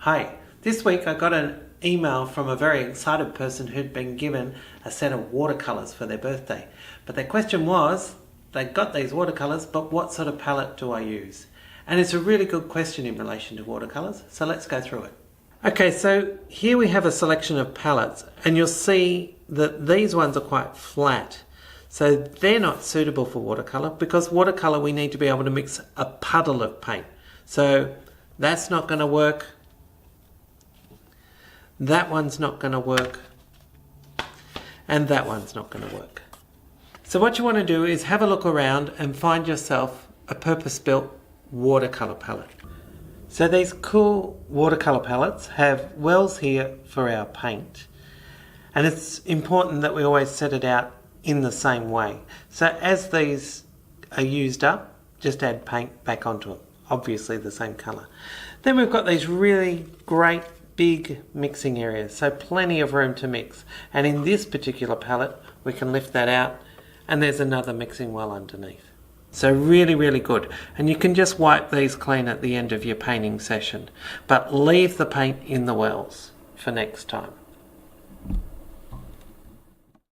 Hi, this week I got an email from a very excited person who'd been given a set of watercolours for their birthday. But their question was, they got these watercolours, but what sort of palette do I use? And it's a really good question in relation to watercolours, so let's go through it. Okay, so here we have a selection of palettes, and you'll see that these ones are quite flat. So they're not suitable for watercolour, because watercolour we need to be able to mix a puddle of paint. So that's not going to work. That one's not going to work. And that one's not going to work. So what you want to do is have a look around and find yourself a purpose-built watercolour palette. So these cool watercolour palettes have wells here for our paint. And it's important that we always set it out in the same way. So as these are used up, just add paint back onto them. Obviously the same colour. Then we've got these really great big mixing areas, so plenty of room to mix. And in this particular palette, we can lift that out and there's another mixing well underneath. So really, really good. And you can just wipe these clean at the end of your painting session, but leave the paint in the wells for next time.